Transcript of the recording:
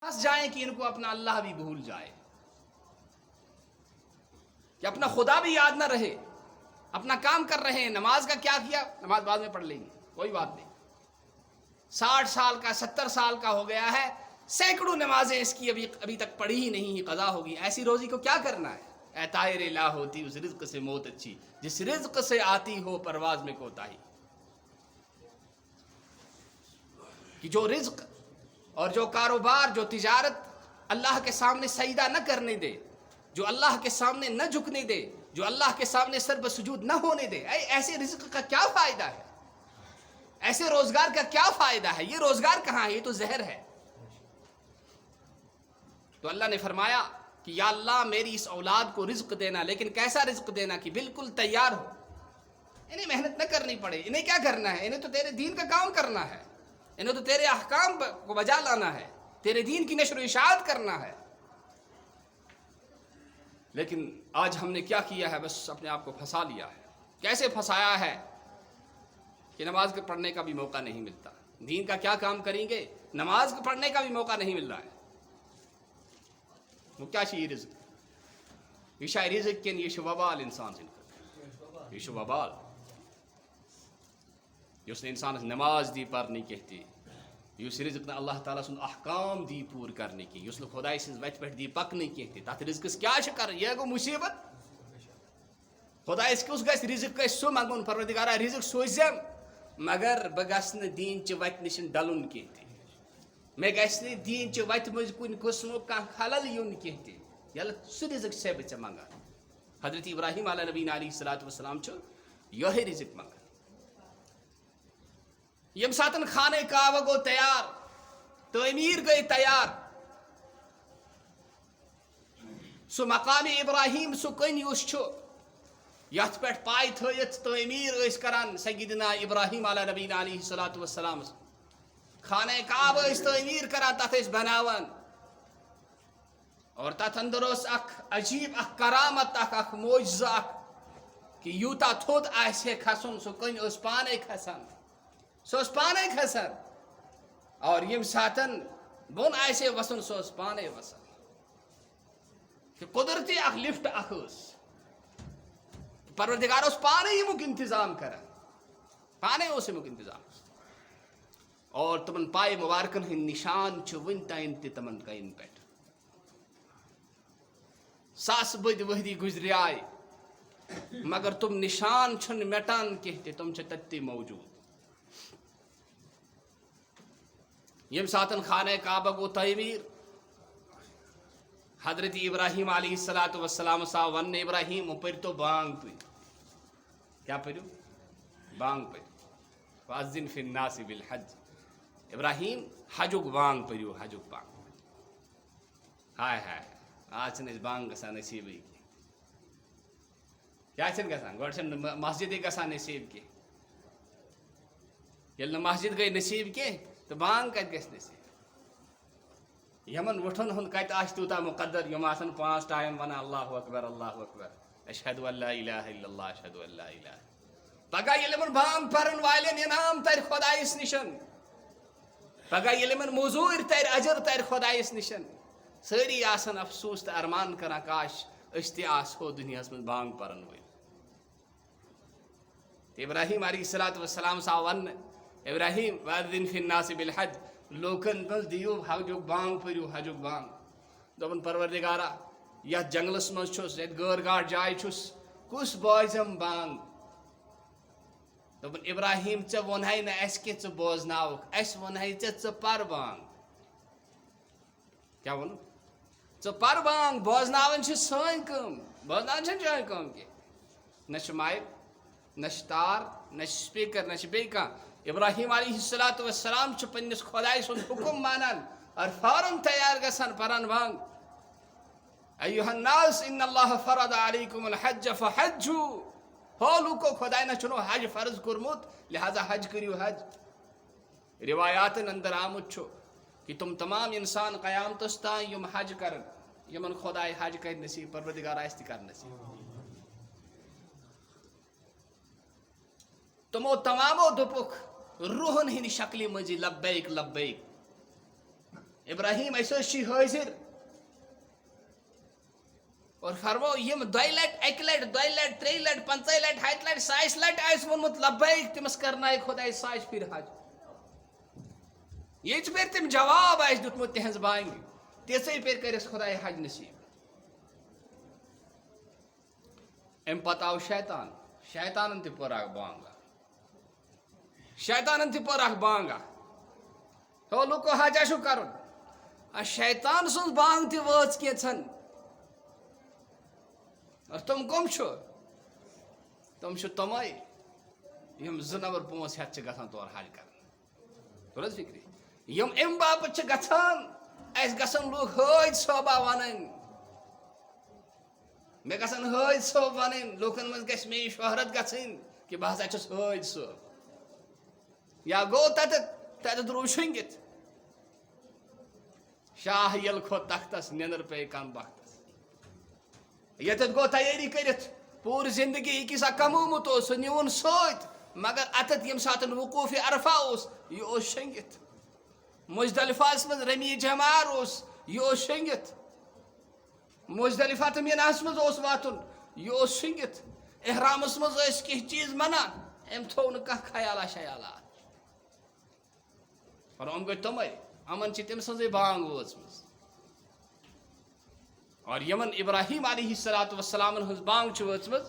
پھنس جائیں کہ ان کو اپنا اللہ بھی بھول جائے، کہ اپنا خدا بھی یاد نہ رہے، اپنا کام کر رہے ہیں، نماز کا کیا کیا، نماز بعد میں پڑھ لیں گے کوئی بات نہیں، 60 سال کا 70 سال کا ہو گیا ہے، سینکڑوں نمازیں اس کی ابھی تک پڑھی ہی نہیں ہی، قضا ہوگی، ایسی روزی کو کیا کرنا ہے؟ اے طائر لا ہوتی اس رزق سے موت اچھی، جس رزق سے آتی ہو پرواز میں کوتاہی، کہ جو رزق اور جو کاروبار، جو تجارت اللہ کے سامنے سجدہ نہ کرنے دے، جو اللہ کے سامنے نہ جھکنے دے، جو اللہ کے سامنے سر بسجود نہ ہونے دے، ایسے رزق کا کیا فائدہ ہے؟ ایسے روزگار کا کیا فائدہ ہے؟ یہ روزگار کہاں ہے؟ یہ تو زہر ہے۔ تو اللہ نے فرمایا کہ یا اللہ میری اس اولاد کو رزق دینا، لیکن کیسا رزق دینا کہ بالکل تیار ہو، انہیں محنت نہ کرنی پڑے، انہیں کیا کرنا ہے؟ انہیں تو تیرے دین کا کام کرنا ہے، انہیں تو تیرے احکام کو بجا لانا ہے، تیرے دین کی نشر و اشاعت کرنا ہے۔ لیکن آج ہم نے کیا کیا ہے؟ بس اپنے آپ کو پھنسا لیا ہے۔ کیسے پھنسایا ہے کہ نماز کے پڑھنے کا بھی موقع نہیں ملتا، دین کا کیا کام کریں گے، نماز کے پڑھنے کا بھی موقع نہیں مل رہا ہے۔ وہ کیا چاہیے رزق؟ یہ شاید رزق کے یہ وبال انسان سے نکلتا، یہ وبال اس نے انسان نماز دی پر نہیں کہتے، اس رزق نے اللہ تعالیٰ سن احکام دی پور کرنے کی، اس نے خدا سن وت پہ دی پک نہیں کہتے، تات رزقس کیا کر یہ گو مصیبت، خدا کس گھس رزق گھس سو منگن، پروردگارا رزق سوزم مگر بہ گھس نہ دین چہ وتہ نش ڈلن کہتے، مے گھس نہ دین چہ وتہ مز کن قسم کھانا خلل یون کہتے، یل سہ رزق سے بہ ژے منگان۔ حضرت ابراہیم علیہ نبی علیہ الصلوۃ والسلام چھ یہ رزق منگان۔ یم ساتن خانہ کعبہ گو تیار، تعمیر گئی تیار، سو مقام ابراہیم سو کن اس یت پہ پائے تھیت تعمیر اس کران سیدنا ابراہیم علیہ نبی علیہ الصلوۃ والسلام، خانہ کعبہ اس تعمیر کران، تت اس بناوان، اور تت اندر اس اخ عجیب اخ کرامت اخ معجزہ اخ کہ یوتا تھوت آسے کھسن سو کن اس پانے کھسان، سو اس پانے کھسان، اور یم ساتن بون آسے وسن سو اس پانے وسن، کہ قدرتی اخ لفٹ اخ اس پروردگار اس پانے ہی مک انتظام کران، پانے اس مک انتظام، اور تمن پائے مبارکن ہن نشان چھ ون تائن تی تمن کائن پہ، ساس بد وہدی گزری آئے مگر تم نشان چھن مٹان کہتے، تم چھ تتی موجود۔ یم ساتن خانہ کعبہ گو تعمیر، حضرت ابراہیم علیہ الصلوۃ والسلام سا ون ابراہیم پر تو بانگ پہ، کیا پڑھو؟ بانگ پہ، وَأَذِّن فِي النَّاسِ بِالْحَجِّ، ابراہیم حجک بانگ پڑھو، حجک بانگ، ہائے ہائے آج چھن اس بانگ گسان نصیبی کیا چھن گسان، گوڑ چھن مسجد گسان نصیب کی، یل مسجد گئی نصیب کی تو بانگ کت گس نصیب، یمن وٹھن ہن کت آس تیوتا مقدر، یم آسن 5 ٹائم ونان اللہ اکبر اللہ اکبر، اشہد ان لا الہ الا اللہ اشہد ان لا الہ، پگہ یل یمن بانگ پرن والین انعام تر خدایس نشن، پگہ یل یمن موزور تر اجر تر خدایس نشن، ساری آسن افسوس تو ارمان کران کاش اس تہ آسہو دنیاس من بانگ پرن ول۔ ابراہیم علیہ الصلوۃ والسلام سا ون ابراہیم وَأَذِّن فِي النَّاسِ بِالْحَجِّ، لوکن بل دیو حجک بانگ پریو حجک بانگ، دپن پروردگارا یتھ جنگلس مز چھس، یتھ غیر گاٹ جائے چھس، کس بوزم بانگ، دپن ابراہیم ژے ونہے نہ اس کہ ژے بوزناوک، اس ونہے ژے پر بانگ، کیا ون ژے پر بانگ، بوزناون چھ سٲنۍ کٲم، بوزناون چھنہٕ چٲنۍ کٲم کینٛہہ، نہ چھ مایک نہ چھ تار نہ چھ سپیکر نہ چھ بیٚیہِ کانٛہہ، ابراہیم علیہ الصلوۃ والسلام چھ پننس خدائے سُنٛد حکم مانان اور فوراً تیار گژھان پران بانگ، ایھا الناس ان اللہ فرض علیکم الحج فحجوا، ہو لوکو خدائے نہ چھنو حج فرض کورمت لہذا حج کریو حج۔ روایاتن اندر آمت چھو کہ تم تمام انسان قیامتس تان یم حج کرن، یمن خدائے حج کر نصیب، پروردگار آسہِ تہِ کر نصیب، تمو تمامو دوپک روحن ہند شکل مزی لبیک لبیک، ابراہیم اسی حاضر اور فرمو یم 2 لٹ 1 لٹ 2 لٹ 3 لٹ 50 لٹ 100 لٹ 100 لٹ آس وونمت لبیک تمس کرنائے خدائے 100 پھر حج یہ پھر تم جواب آس دیتمت تہذ بانگ تیسے پھر کرس خدائے حج نصیب ام پتہ آو شیطانن تہ پور اخ بانگا شیطانن تہ پور اخ بانگا ہو لوکو حج آسو کرن شیطان سن بانگ تہ وٲژ کینژھن اور تم کم چھو تم چھو تمے یم 2 نمبر 5 ہتھ گژھان تور حج کرن توٚر حظ فکری یم ام باپت گژھان اس گژھن لوگ حٲج صوبہ ونن مے گژھن حٲج صوب ونن لوکن مز گژھِ مے شہرت گژھن کہ بہ ہسا چھُس حٲج صوب یا گو تتھ درو شنگت شاہ یل کھوت تختس نندر پے کم وقتس یتھ گو تیاری کرت پور زندگی یہ سا کمومت سہ نیون ست مگر اتت یم سات وقوف عرفہ یہ شنگت مزدلفہ مز رمی جمار یہ شنگت مزدلفہ تو میناس مز واتن یہ شنگت احرامس مز کی چیز منان ام تھو نا خیالہ شیالات اور ام گئی تمے امن تم سن بانگ وٲژمٕژ اور یمن ابراہیم علیہ الصلوۃ والسلام ہز بانگ وٲژمٕژ